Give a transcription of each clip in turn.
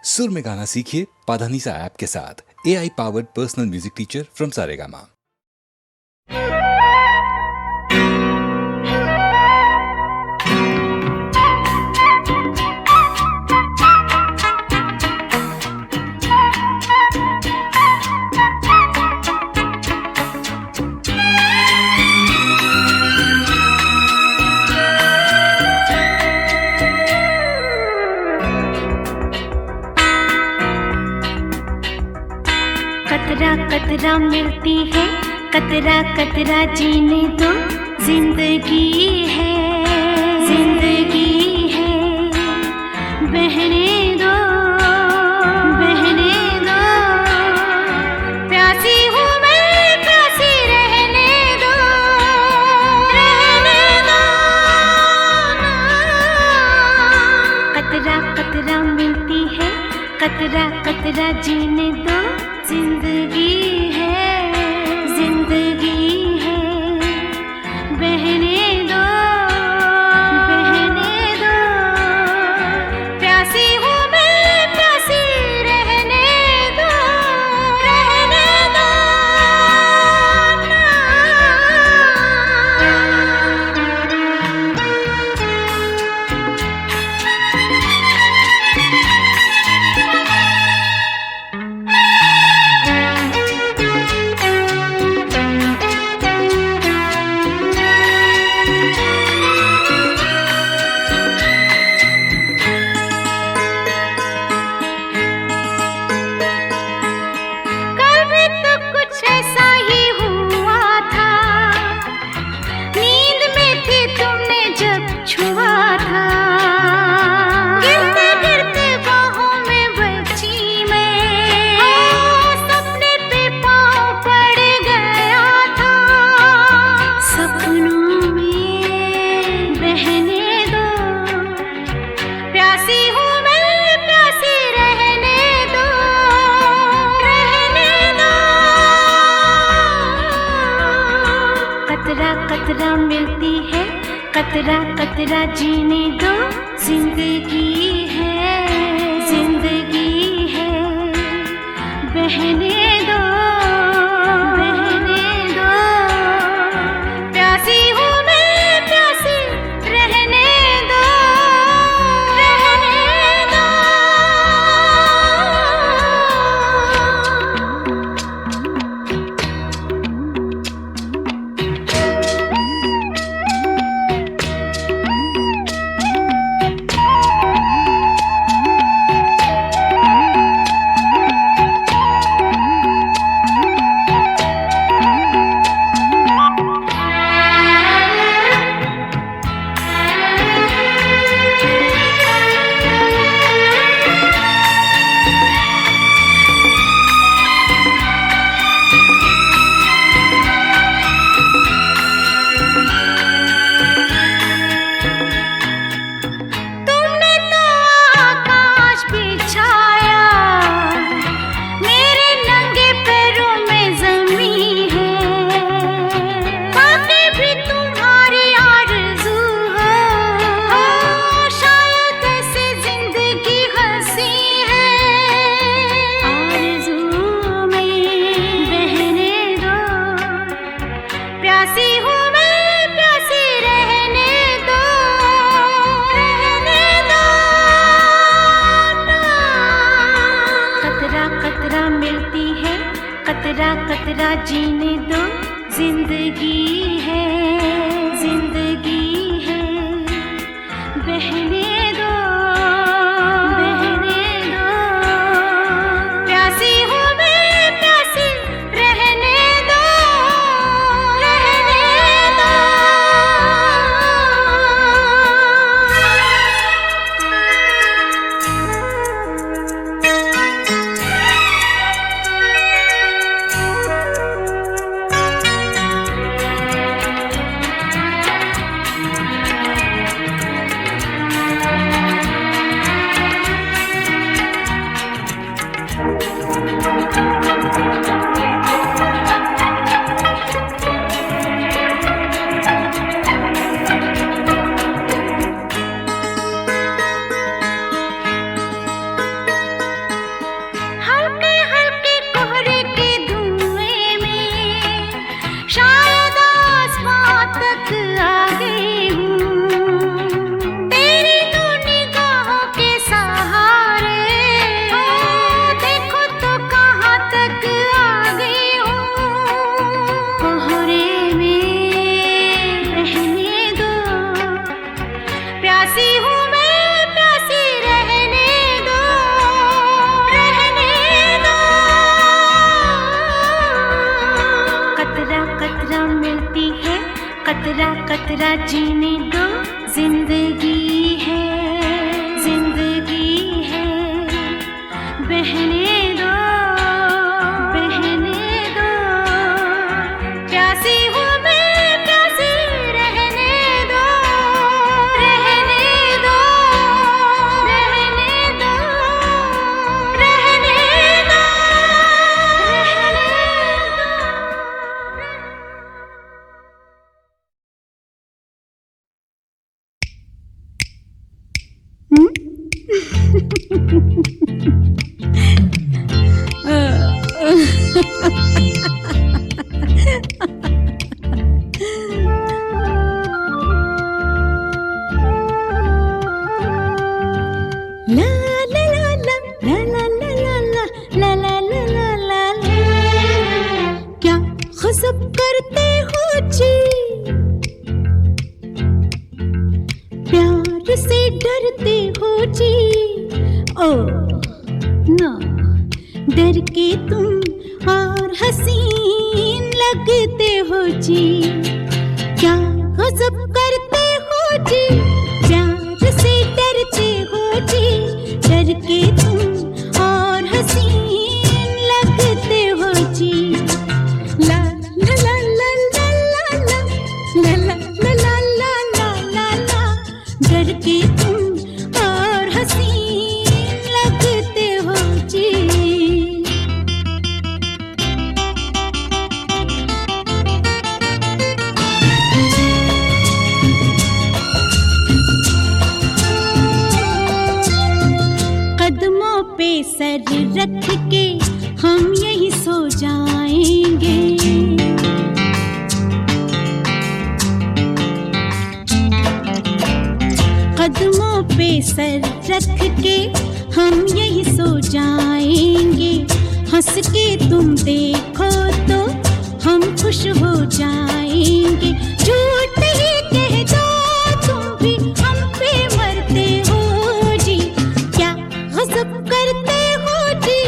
सुर में गाना सीखिए पाधानीसा ऐप के साथ। AI powered personal music teacher from Saregama. कतरा कतरा मिलती है, कतरा कतरा जीने दो, जिंदगी है, जिंदगी है, बहने दो, बहने दो, प्यासी हूँ मैं, प्यासी रहने दो, रहने दो। कतरा कतरा मिलती है, कतरा कतरा जीने दो, जिंदगी है, जिंदगी है, बहने दो, बहने दो, प्यासी हूँ मैं, प्यासी रहने दो, रहने दो। कतरा कतरा मिलती है, कतरा कतरा जीने दो, जिंदगी है, जिंदगी है, बहने दो, बहने दो, प्यासी हूँ मैं, प्यासी रहने दो, रहने दो। कतरा मिलती है, कतरा कतरा जीने दो, जिंदगी है, जिंदगी है, बहने दो, बहने दो, प्यासी हूँ मैं, प्यासी रहने दो, रहने दो। कतरा जीने दो, जिंदगी है, जिंदगी है, बहने दो, बहने दो, प्यासी हूँ मैं, प्यासी रहने दो, रहने दो, रहने दो, रहने दो, रहने ला ला ला ला ला ला ला ला ला ला ला ला ला ला। क्या गज़ब करते हो जी, प्यार से डरते हो जी, ओ ना, डर के तुम और हसीन लगते हो जी। क्या गज़ब करते हो जी, प्यार से डरते हो जी, डर के तुम और हसीन लगते हो जी। ला ला ला ला ला ला ला ला ला ला ला ला ला ला, डर के तुम और हसीन लगते हो जी। कदमों पे सर रख के हम यही सो जाएंगे, कदमों पे सर रख के हम यही सो जाएंगे। हंस के तुम देखो तो हम खुश हो जाएंगे। झूठ ही कह दो तुम भी हम पे मरते हो जी। क्या गज़ब करते हो जी,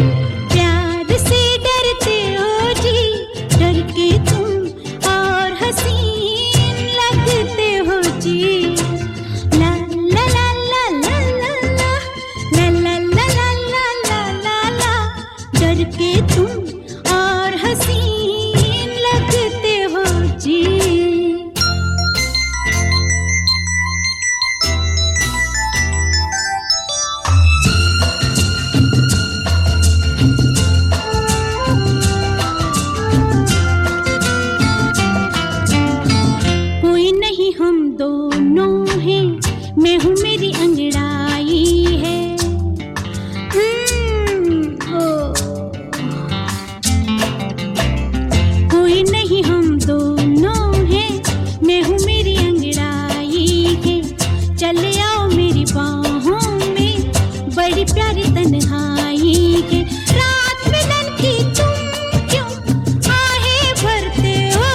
प्यार से डरते हो जी, डर के तुम और हसीन लगते हो जी। ला ला ला ला ला ला ला ला ला ला ला ला ला ला, डर के तुम और हसीन लगते हो जी। कोई नहीं हम दोनों हैं, मैं हूँ मेरी अंगड़ाई है। कोई नहीं हम दोनों हैं, मैं हूँ मेरी अंगड़ाई है। चले आओ मेरी बाहों में, बड़ी प्यारी तन्हाई है। रात मिलन की तुम क्यों आहें भरते हो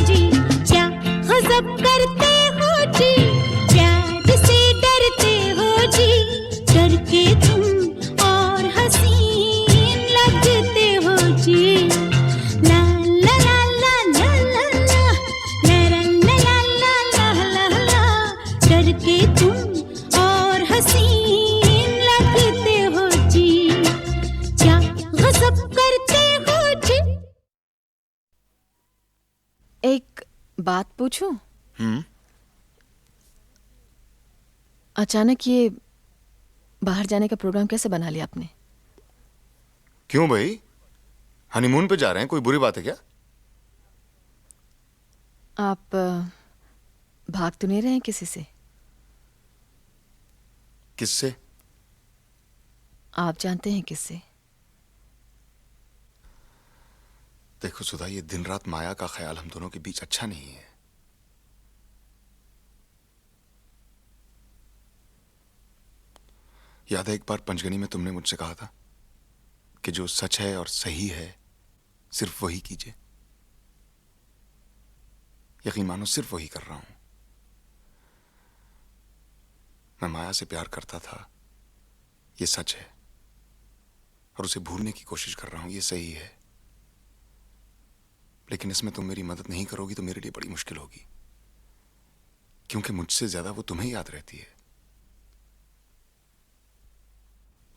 जी। क्या गज़ब करते हो जी, प्यार से डरते हो जी, डर के तुम और हसीन लगते हो जी। ला ला ला ला ला ला ला ला ला ला ला ला ला, डर के तुम और हसीन लगते हो जी। क्या गज़ब करते हो जी। एक बात पूछूं? अचानक ये बाहर जाने का प्रोग्राम कैसे बना लिया आपने? क्यों भाई, हनीमून पे जा रहे हैं, कोई बुरी बात है क्या? आप भाग तो नहीं रहे हैं किसी से? किससे? आप जानते हैं किससे? देखो सुधा, ये दिन रात माया का ख्याल हम दोनों के बीच अच्छा नहीं है। याद है एक बार पंचगनी में तुमने मुझसे कहा था कि जो सच है और सही है सिर्फ वही कीजिए। यकीन मानो सिर्फ वही कर रहा हूं। मैं माया से प्यार करता था, ये सच है, और उसे भूलने की कोशिश कर रहा हूं, ये सही है। लेकिन इसमें तुम मेरी मदद नहीं करोगी तो मेरे लिए बड़ी मुश्किल होगी। क्योंकि मुझसे ज्यादा वो तुम्हें याद रहती है।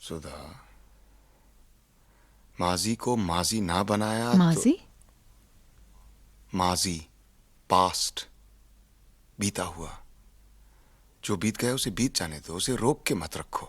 सुधा, माजी को माजी ना बनाया माजी? तो माजी, पास्ट, बीता हुआ। जो बीत गया उसे बीत जाने दो, उसे रोक के मत रखो।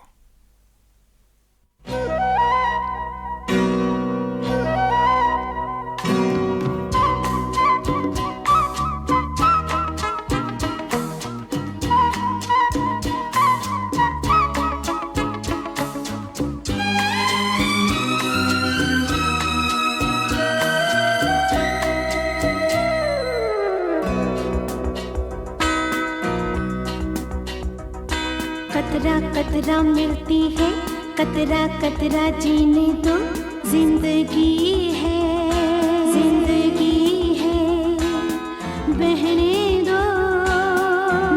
कतरा कतरा मिलती है, कतरा कतरा जीने दो, जिंदगी है, जिंदगी है, बहने दो,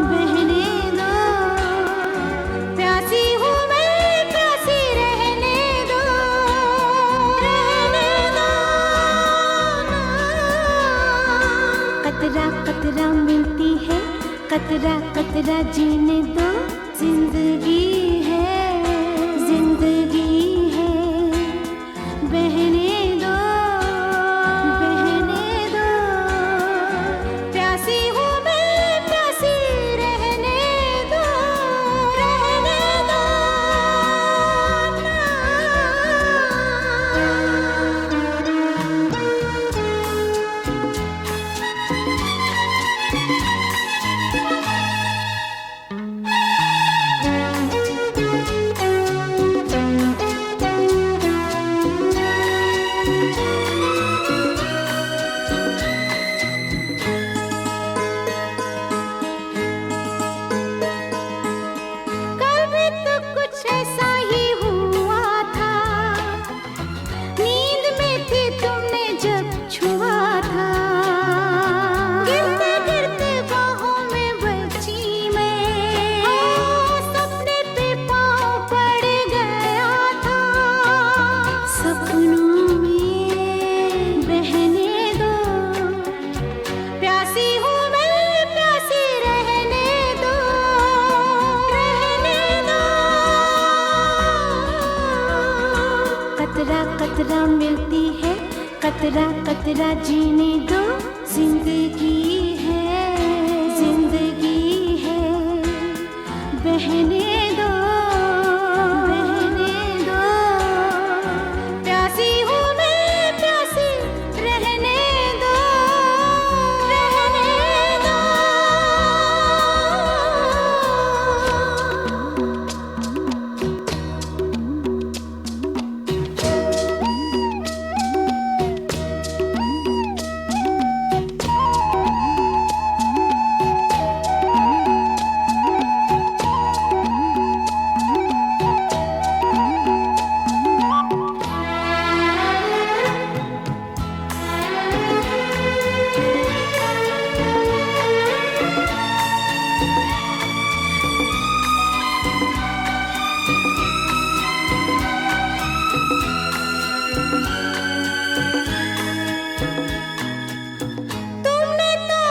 बहने दो, प्यासी हूँ मैं, प्यासी रहने दो, रहने दो। कतरा कतरा मिलती है, कतरा कतरा जीने दो, जिंदगी है, जिंदगी है, बहने दो, बहने दो, प्यासी हूँ मैं, प्यासी रहने दो, रहने दो। कल भी तो कुछ ऐसा ही हुआ था, नींद में थी तुमने जब छुआ था, गिरते गिरते बाहों में बची मैं, सपने पे पाँव पड़ गया था, सपनों में बहने दो, प्यासी हूँ मैं, प्यासी रहने दो, रहने दो। कतरा कतरा मिलती है, कतरा कतरा जीने दो, जिंदगी है, जिंदगी है, बहने दो, बहने दो, प्यासी हूँ मैं, प्यासी रहने दो, रहने दो। तुमने तो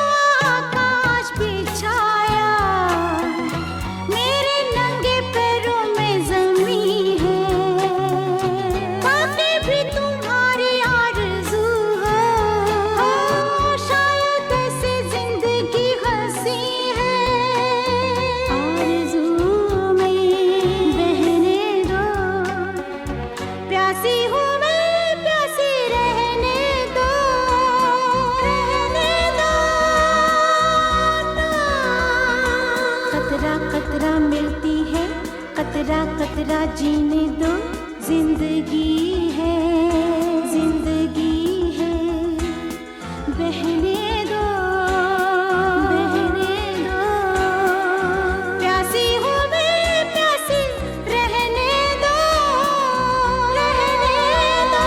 आकाश बिछाया, मेरे नंगे पैरों में ज़मीं है, बातें भी तुम्हारी आरज़ू हो, शायद ऐसी ज़िंदगी हँसी है, आरज़ू में बहने दो, प्यासी हूँ मैं, प्यासी रहने दो, रहने दो। कतरा कतरा मिलती है, कतरा कतरा जीने दो, जिंदगी है, जिंदगी है, बहने दो, बहने दो, प्यासी हूँ मैं, प्यासी रहने दो, रहने दो।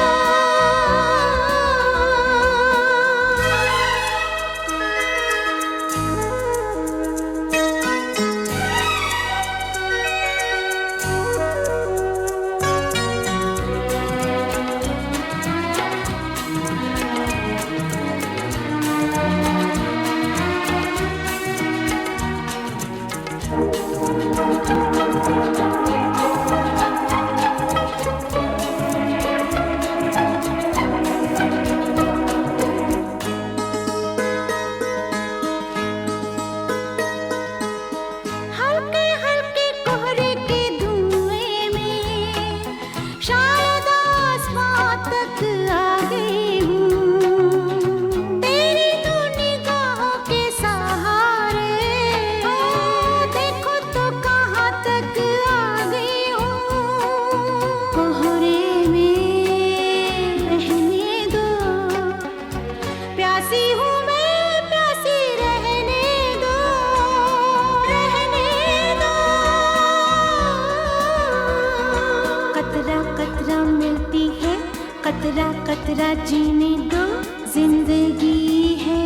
कतरा कतरा जीने दो, जिंदगी है,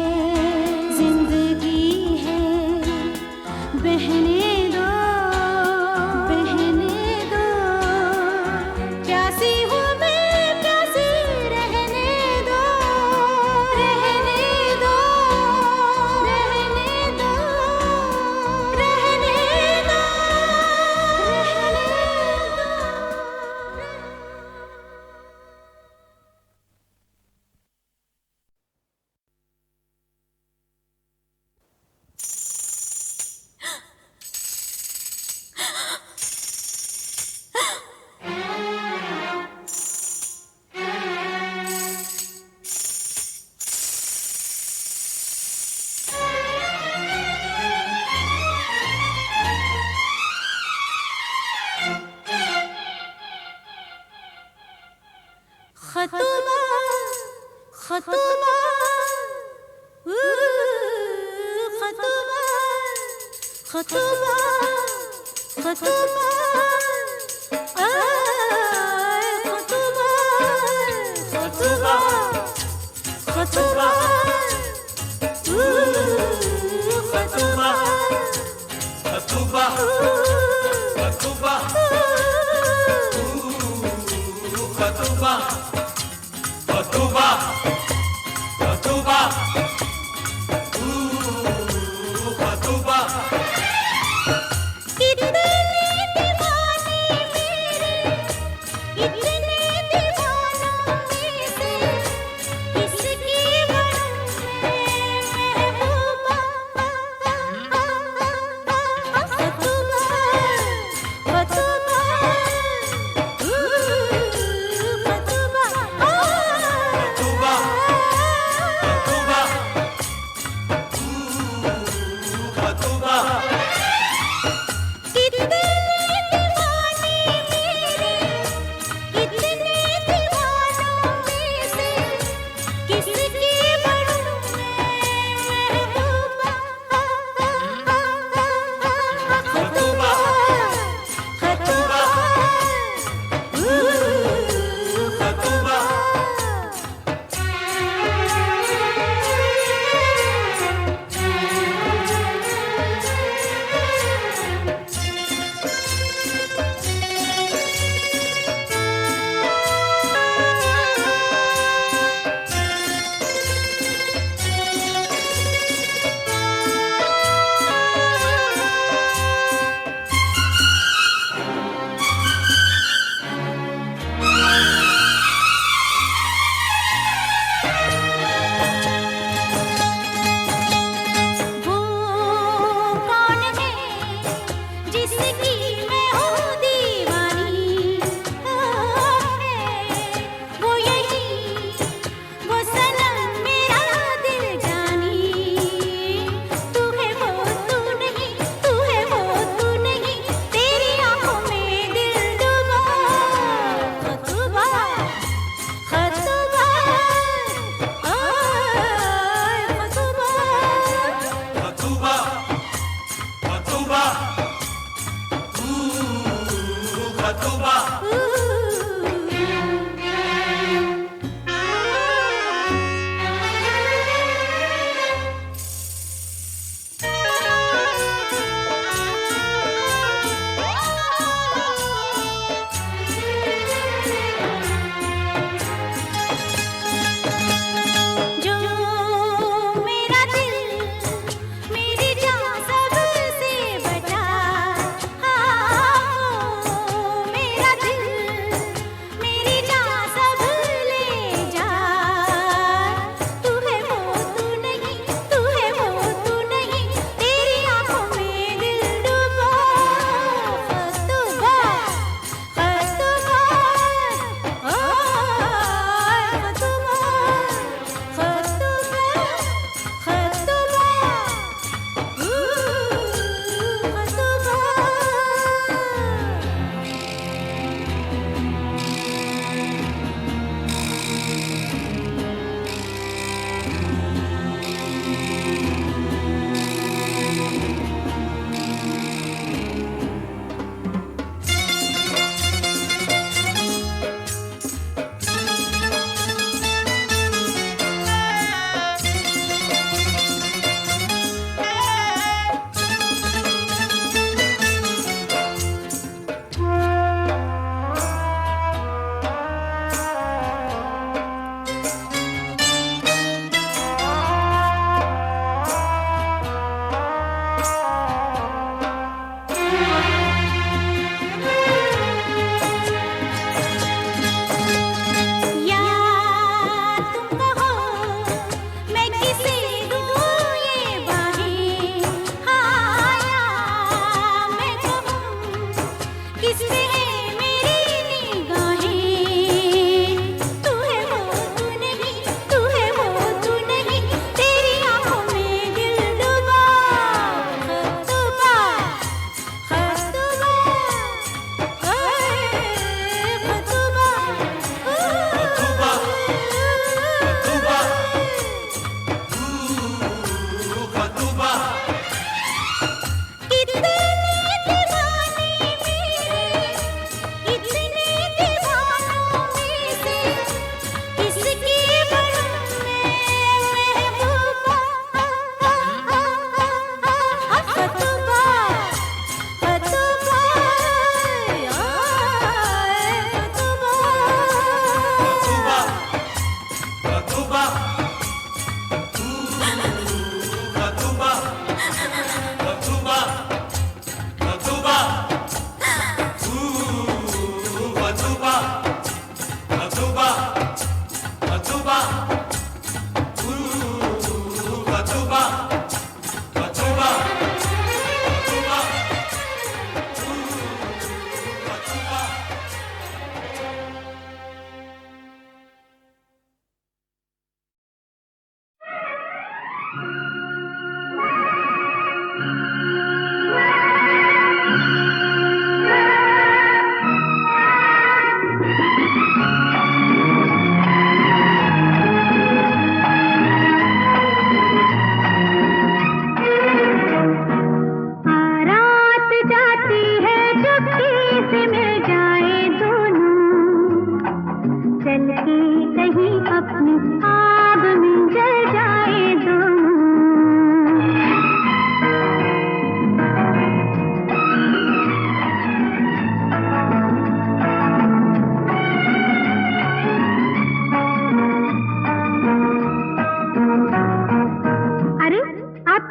जिंदगी है, बहने दो, बहने दो, प्यासी हूँ मैं, प्यासी रहने दो, रहने दो, रहने दो, रहने दो, रहने दो। खतुबा खतुबा खतुबा खतुबा खतुबा खतुबा खतुबा खतुबा खतुबा खतुबा खतुबा खतुबा खतुबा खतुबा खतुबा इतने दीवाने मेरे, इतने दीवाना मेरे, किसकी बनूं मैं महबूबा। खतुबा खतुबा खतुबा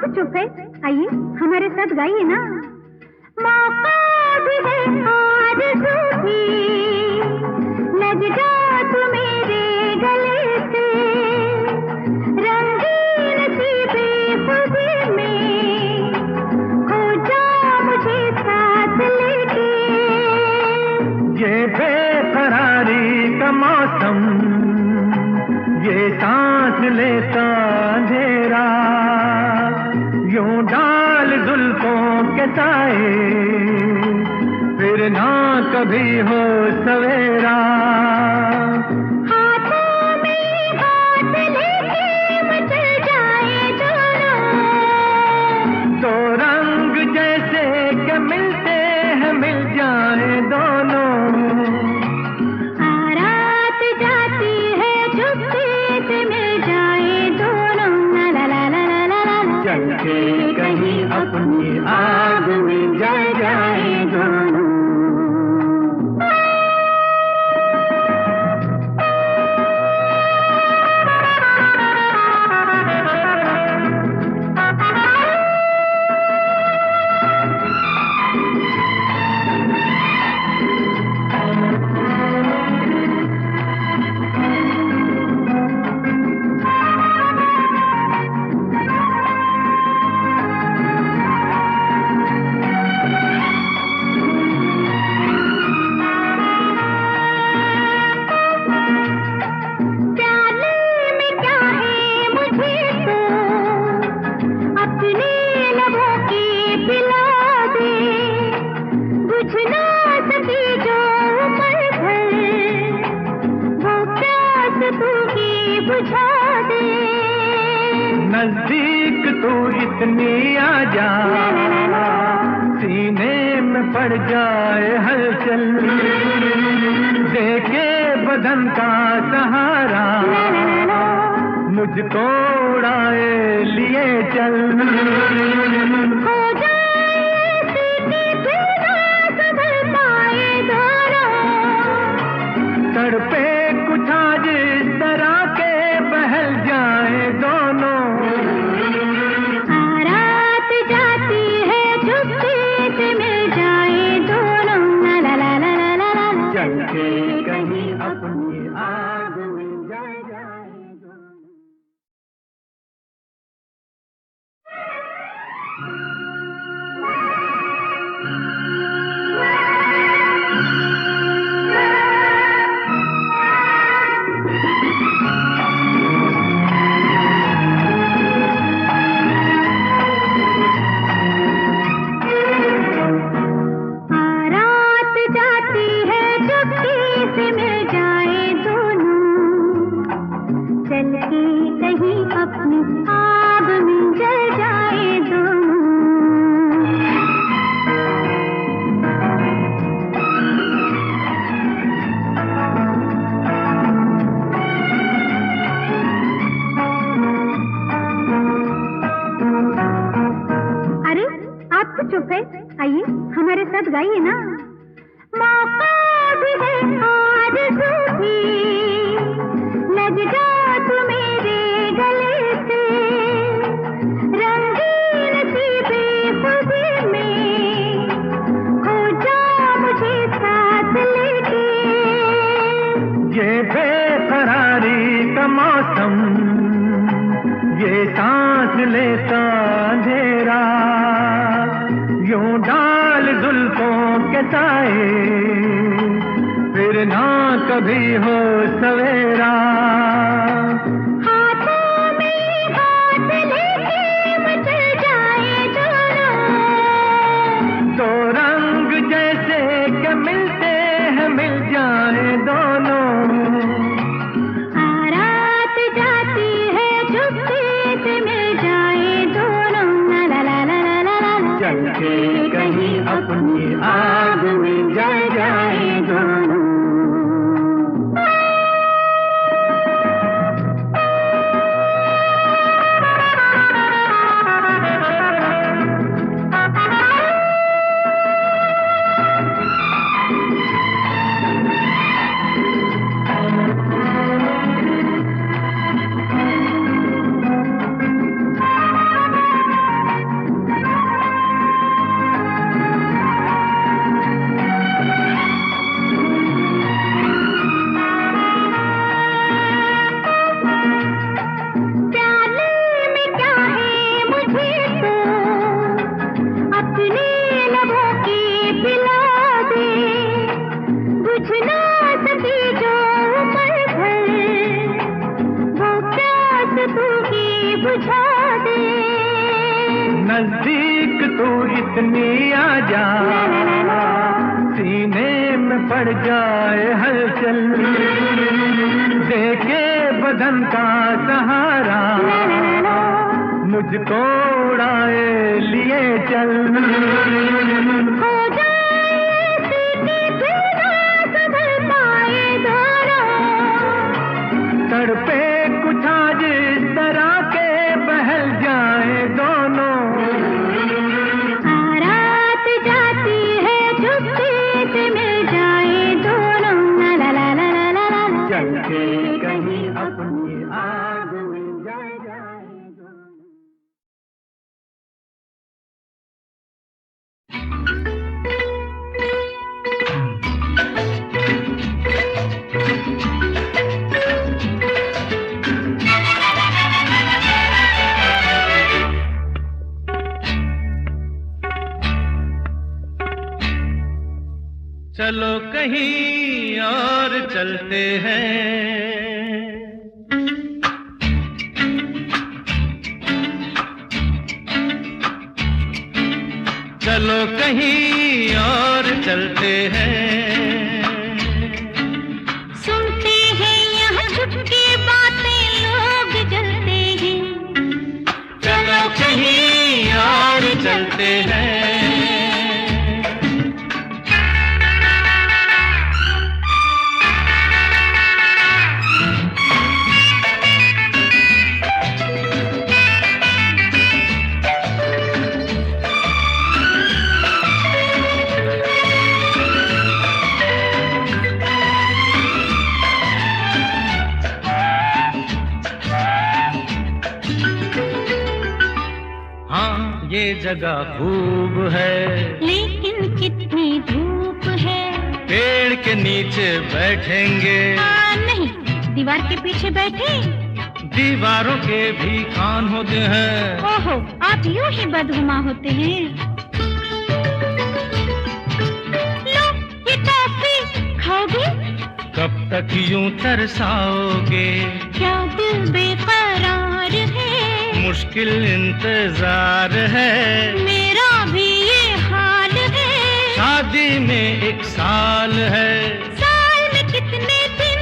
चुप है, आइए हमारे साथ गाइए ना। मौका भी है आरज़ू भी, लग जा तू मेरे गले से, रंगीन सी बेखुदी में खो जा मुझे साथ लेके। ये बेकरारी का मौसम, ये सांस लेता अंधेरा, यूं डाल जुल्फों के साए, फिर ना कभी हो सवेरा। हाथों में हाथ लेके मचल जाए दोनों, दो रंग जैसे के मिलते हैं मिल जाए दोनों। रात जाती है चुपके से मिल जाए दोनों, ला ला ला ला ला ला। चल के कहीं अपनी आग में जल जाए दोनों। नजदीक तू इतनी आ जा, सीने में पड़ जाए हलचल, देके बदन का सहारा, मुझको उड़ाए लिए चल। हो जाए सीटी फिर ना संभल पाए दोनों, तड़पे कुछ आज इस तरह के बहल जाए दोनों। रात जाती है चुपके से मिल जाए दोनों, ला ला ला ला ला ला। चल के कहीं अपनी आग में जल जाए दोनों। रात जाती है चुपके से मिल जाए दोनों, चल के कहीं अपनी आग में जल जाए दोनों। अरे आप तो चुप है, आइए हमारे साथ गाइए ना। मौका भी है आरज़ू भी, लग जा तू मेरे गले से, रंगीन सी बेखुदी में खो जा मुझे साथ लेके। ये बेकरारी का मौसम, ये सांस लेता अंधेरा, यूं डाल जुल्फों के साए, फिर ना कभी हो सवेरा। हाथों में हाथ ले बुझा दे। नजदीक तू इतनी आ जा, सीने में पड़ जाए हलचल, देके बदन का सहारा, मुझको उड़ाए लिए चल। हो जाए सीधी फिर ना संभल पाए दोनों, तड़पे कुछ आज इस तरह के बहल जाए दोनों। रात जाती है चुप्पी से मिल जाए दोनों, ला ला ला ला ला ला, चल के कहीं अपनी आग में जल जाए दोनों। चलो कहीं और चलते हैं, चलो कहीं और चलते हैं। सुनते हैं यहाँ छुपके बातें लोग जलते हैं, चलो कहीं और चलते हैं। ये जगह खूब है, लेकिन कितनी धूप है। पेड़ के नीचे बैठेंगे। नहीं, दीवार के पीछे बैठे। दीवारों के भी कान होते हैं। ओहो, आप यूं ही बदगुमा होते हैं। लो ये टॉफी खाओगे? कब तक यूं तरसाओगे? क्या दिल बेकरार है? मुश्किल इंतजार है, मेरा भी ये हाल है। शादी में 1 साल है, साल में कितने दिन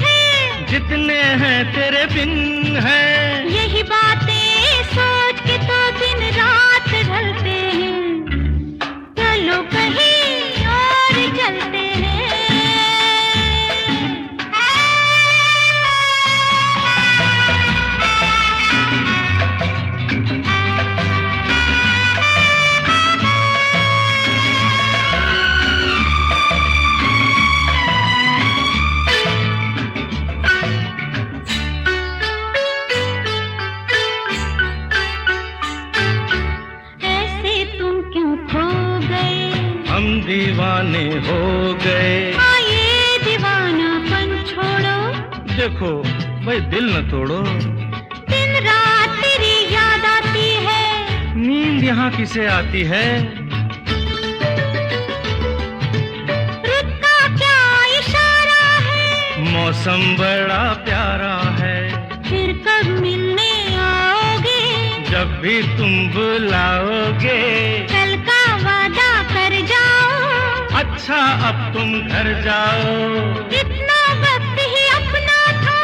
हैं? जितने हैं तेरे बिन है। यही बातें सोच के तो दिन रात ढलते हैं। चलो कहीं और चलते हैं। दीवाने हो गए। ये दीवानापन छोड़ो। देखो भाई दिल न तोड़ो। दिन रात तेरी याद आती है। नींद यहाँ किसे आती है? रुत का क्या इशारा है? मौसम बड़ा प्यारा है। फिर कब मिलने आओगे? जब भी तुम बुलाओगे। कल का वादा कर जाओ। अच्छा अब तुम घर जाओ। इतना वक्त ही अपना था।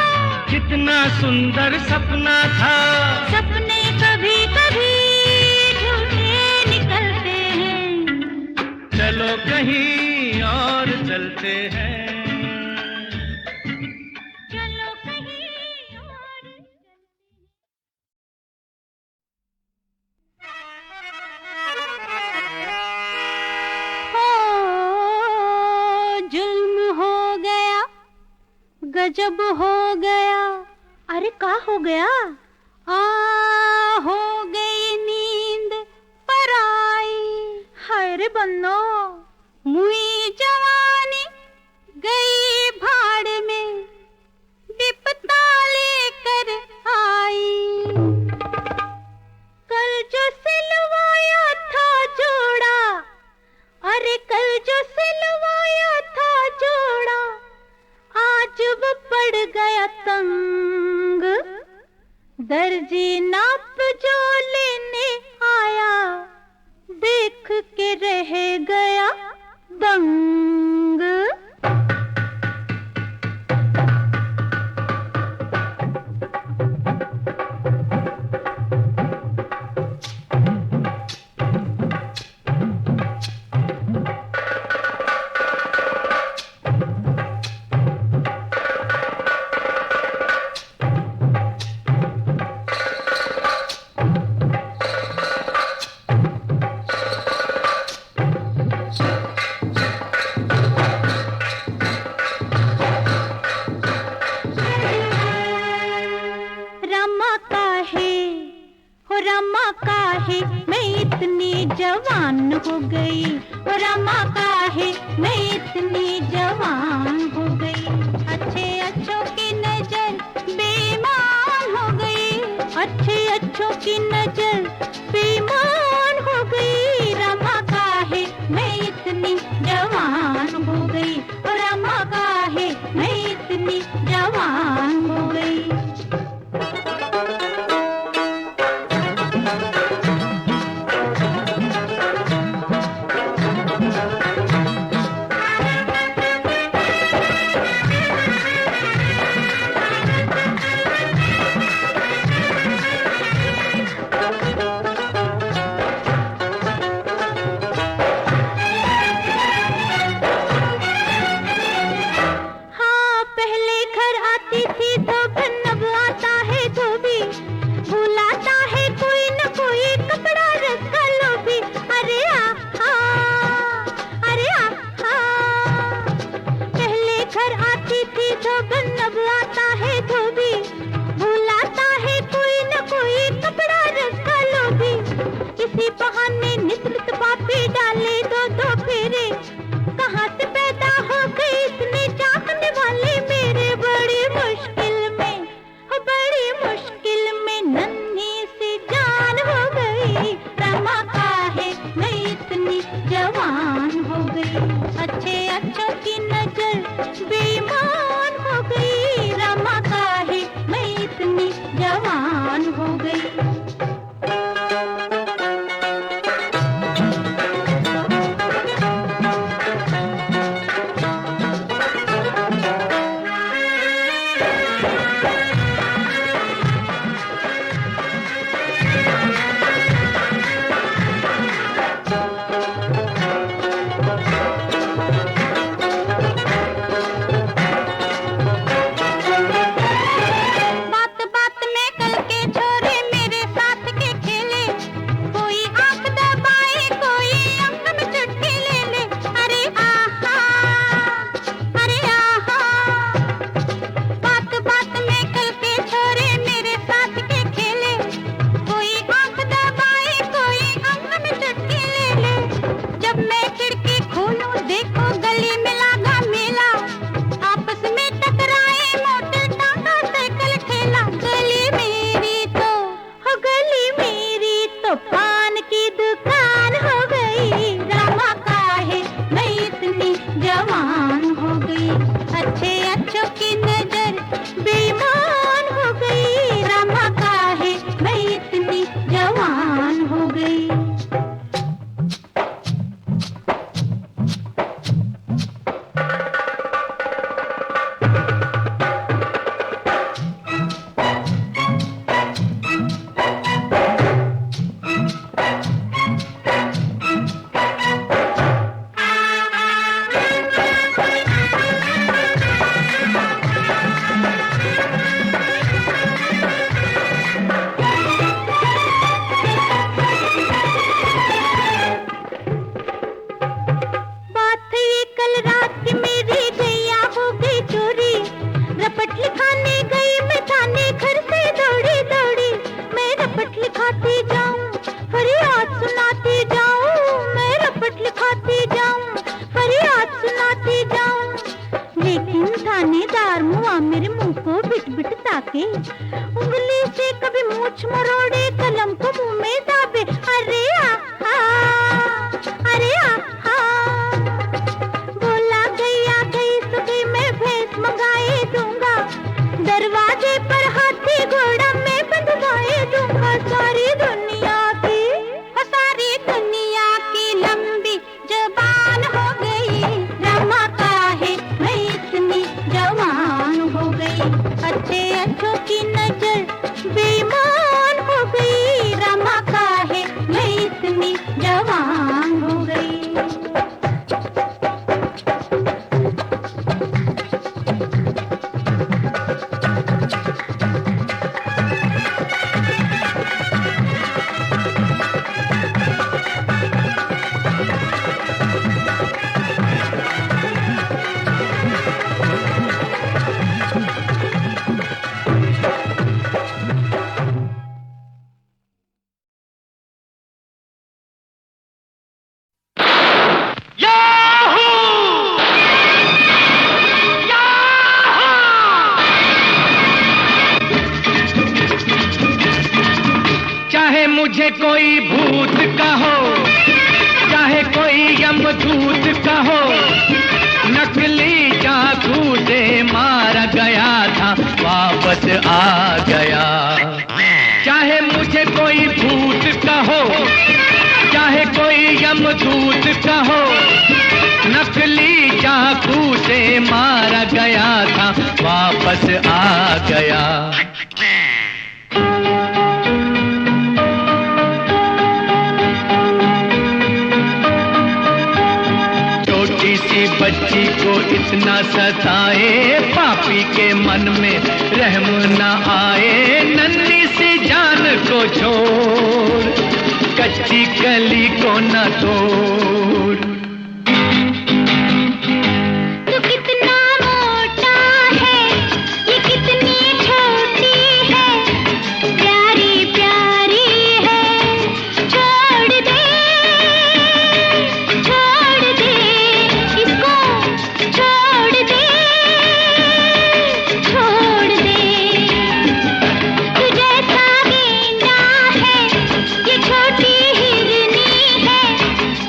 कितना सुंदर सपना था। सपने कभी कभी झूठे निकलते हैं। चलो कहीं और चलते हैं। चलो कहीं और गजब हो गया। अरे का हो गया? हो गई नींद पर आई। हाय रे बन्नो, मुई जवानी गई भाड़ में, विपता लेकर आई। कल जो सिलवाया था जोड़ा, अरे कल जो सिलवाया था जोड़ा, आज वो पड़ गया तंग। दर्जी नाप जो लेने आया देख के रह गया दंग। रामा काहे मैं इतनी जवान हो गई, ओ रामा काहे मैं इतनी जवान हो गई। अच्छे अच्छों की नजर बेईमान हो गई, अच्छे अच्छों की नजर बेईमान हो गई। रामा काहे मैं इतनी जवान हो गई, ओ रामा काहे मैं इतनी जवान हो गई। इसी बहाने नित नित पापी डाले दो दो फेरे, कहाँ से पैदा हो गए इतने चाहने वाले मेरे। बड़ी मुश्किल में नन्ही सी जान हो गई। रामा काहे मैं इतनी जवान हो गई, अच्छे अच्छों की नजर बेईमान हो गई। रामा काहे मैं इतनी जवान हो गई। पान की दुकान हो गई। रामा काहे मैं इतनी जवान हो गई, अच्छे अच्छों की नजर बेईमान हो गई। रामा काहे मैं इतनी जवान हो गई। थानेदार मुआ मेरे मुंह को बिट बिट ताके, उंगली से कभी मूछ मरोड़े, कलम को मुंह में दाबे। अरे आहा, अरे आहा, बोला गैया गई सो गई मैं भैंस मंगाए दूंगा, दरवाजे पर हाथी घोड़ा मैं बंधवा बच्चों की नजर बेईमान हो गई, रमा काहे मैं इतनी जवान हो गई। चाहे मुझे कोई भूत कहो, चाहे कोई यमदूत कहो, नकली चाकू से मारा गया था वापस आ गया। चाहे मुझे कोई भूत कहो, चाहे कोई यमदूत कहो, नकली चाकू से मारा गया था वापस आ गया। किसी बच्ची को इतना सताए, पापी के मन में रहम न आए। नन्ही सी जान को छोड़, कच्ची कली को न तोड़। तू कितना मोटा है, ये कितनी छोटी है, प्यारी प्यारी है, छोड़ दे इसको, छोड़ दे तू जैसा गेंडा है, ये छोटी हिरनी है,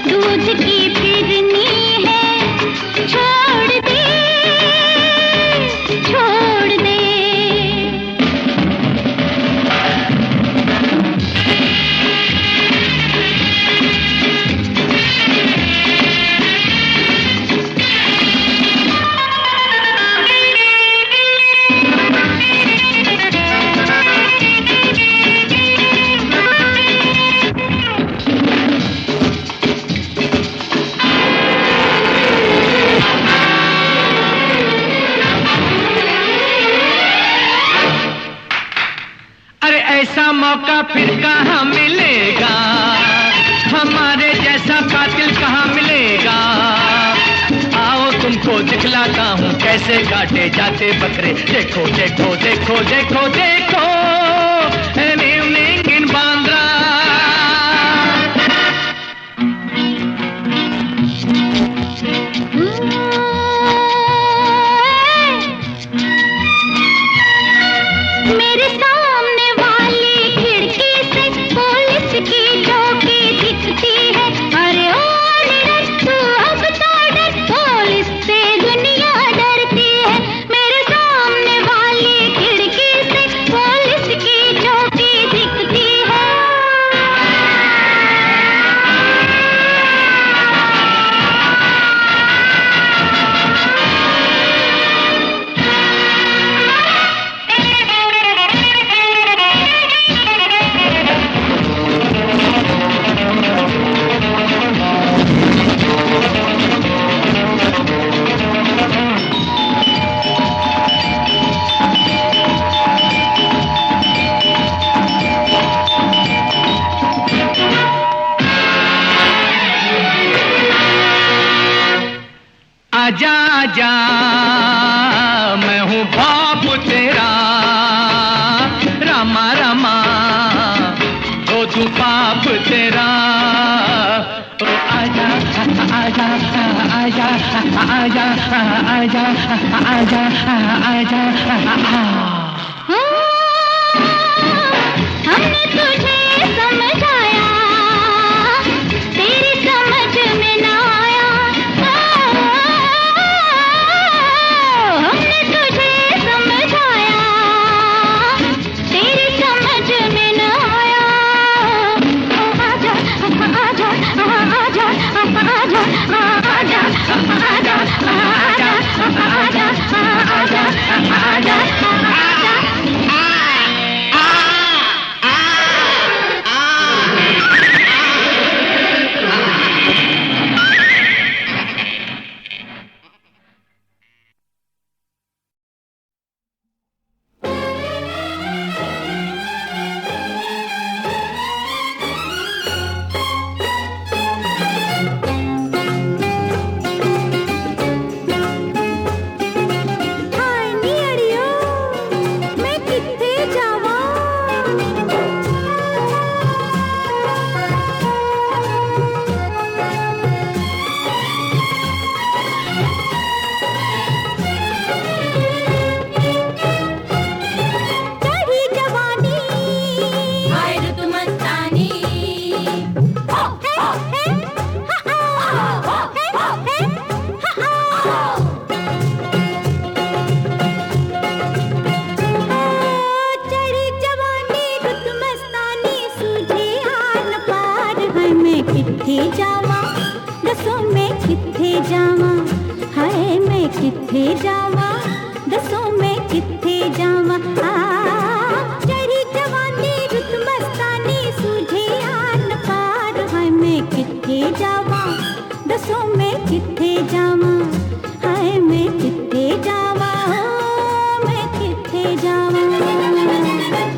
दूध की फिरनी है, छोड़ दे छोड़ दे। अरे ऐसा मौका फिर कहाँ मिलेगा, हमारे जैसा कातिल कहाँ मिलेगा। आओ तुमको दिखलाता हूँ कैसे काटे जाते बकरे। देखो देखो देखो देखो देखो, an evening in बांद्रा। मेरे सामने वाली खिड़की से पुलिस की चौकी दिखती है। अरे ओ निरत्तू अब तो डर, पुलिस से दुनिया डरती है। मेरे सामने वाली खिड़की से पुलिस की चौकी दिखती है। आजा आजा मैं हूँ बाप तेरा, रामा रामा धो दूं पाप तेरा। ओ आजा आजा आजा आजा आजा आजा आजा हमने तुझे समझाया, तेरी समझ में ना आया। हमने तुझे समझाया, तेरी समझ में ना आया। आजा आजा आजा आजा आजा आजा आजा आजा आजा आजा आजा। जावा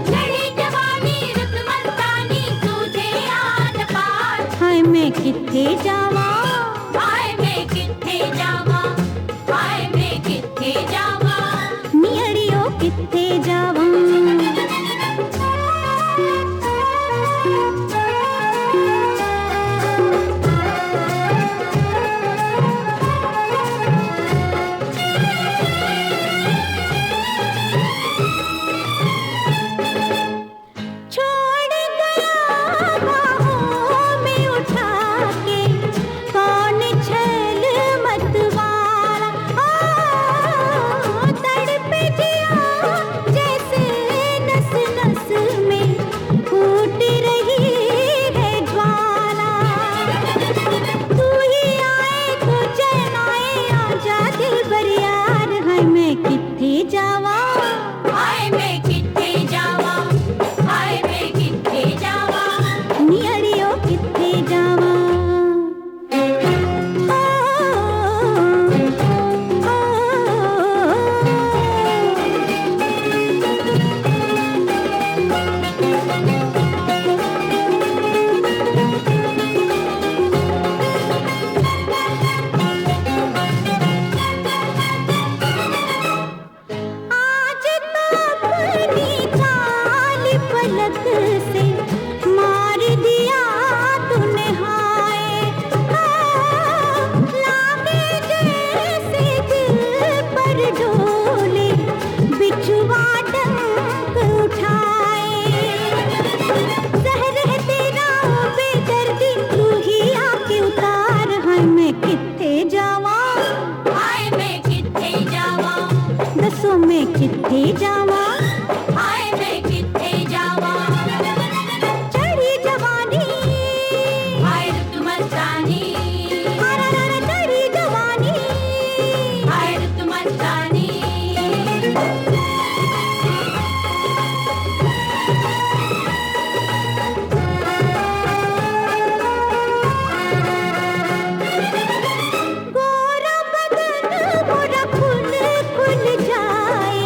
चढ़ी जवानी रुत मस्तानी तुझे याद पार हाय मैं किथे जावा हाय मैं किथे जावा हाय मैं किथे जावा नियड़ियो किथे जावा किथे जावा हाय मैं किथे जावा चढ़ी जवानी हाय रुत मस्तानी चढ़ी जवानी हाय रुत मस्तानी गोरा बदन मोरा खुल खुल जाए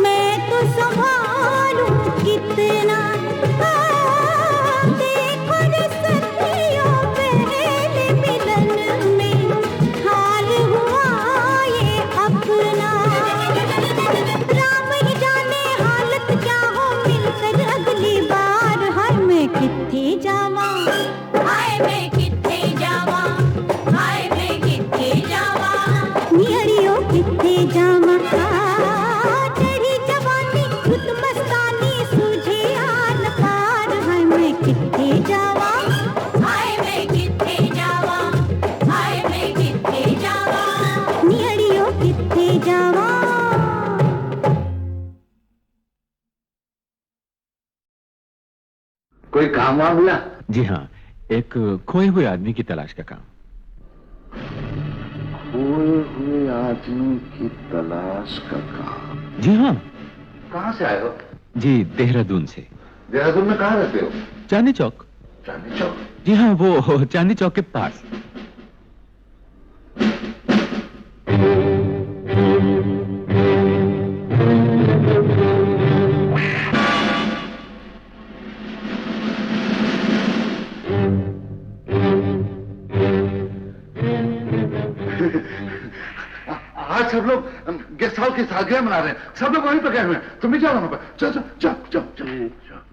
मैं तो संभालूं कितना देखो रे सखियों पहले मिलन में हाल हुआ ये अपना राम ही जाने हालत क्या हो मिलकर अगली बार हाय मैं किथे जावा हाय मैं किथे जावा हाय मैं किथे जावा नियड़ियो किथे जावा चढ़ी जवानी रुत मस्तानी सूझे आन पार हाय मैं किथे जावा हाय मैं किथे जावा हाय मैं किथे जावा नियड़ियो किथे जावा कोई काम वाम मिला? जी हाँ, एक खोए हुए आदमी की तलाश का काम। खोए हुए आदमी की तलाश का काम? जी हाँ। कहाँ से आए हो? जी देहरादून से। देहरादून में कहाँ रहते हो? चांदनी चौक। चांदनी चौक? जी हाँ, वो चांदनी चौक के पास। आज सब लोग गेस्ट हाउस की सालगिरह मना रहे हैं, सब लोग वहीं पर गए हुए हैं। तुम भी जाओ वहां पर। चलो चलो चलो चलो चलो।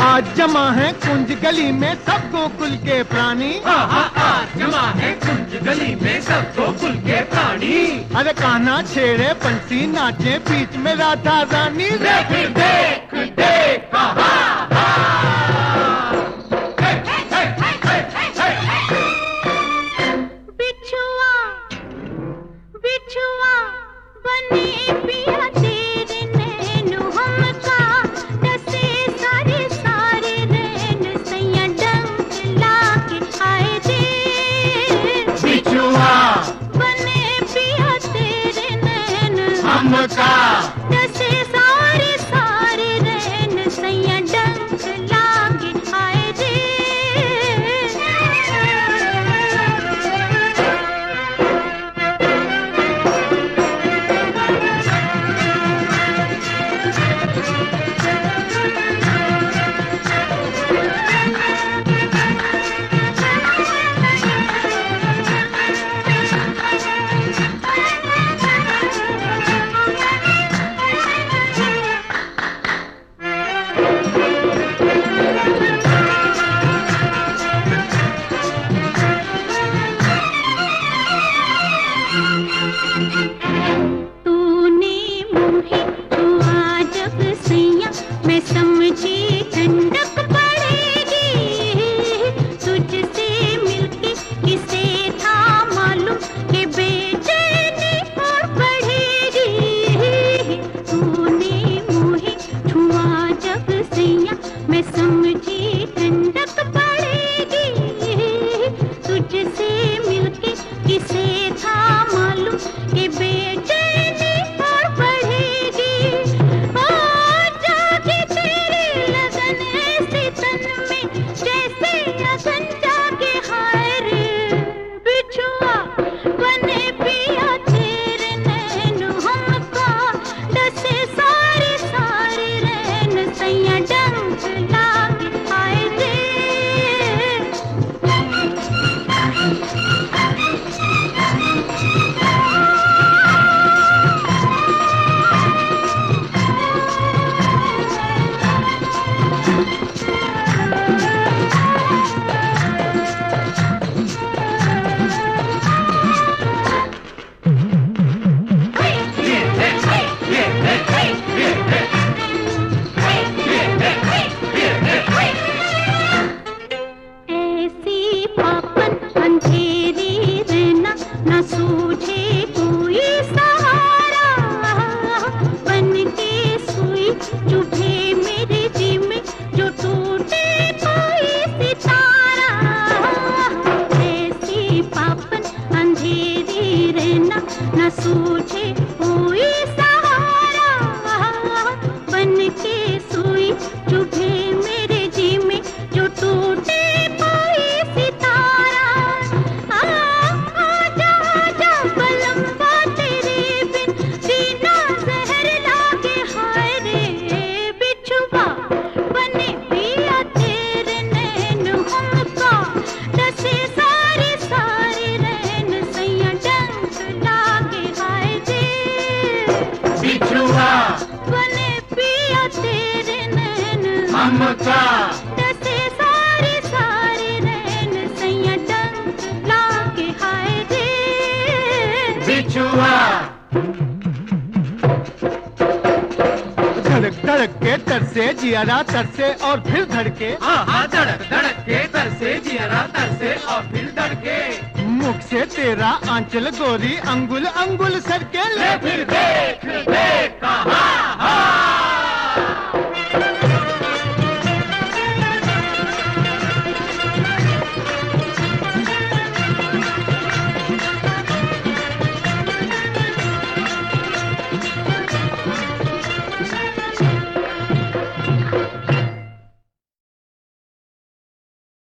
आज जमा है कुंज गली में सब गोकुल के प्राणी। आज जमा है कुंज गली में सब गोकुल के प्राणी। अरे कान्हा छेड़े बंसी नाचे बीच में राधा रानी। देख देख देख बिछुआ बिछुआ बने पिया तेरे नैनो हमका दसे सारे सारे रैन सैया डंक जियरा तरसे और फिर धड़के, हाँ धड़क धड़क के तरसे जियरा तरसे और फिर धड़के। मुख से तेरा आंचल गोरी अंगुल अंगुल सरके, ले फिर दे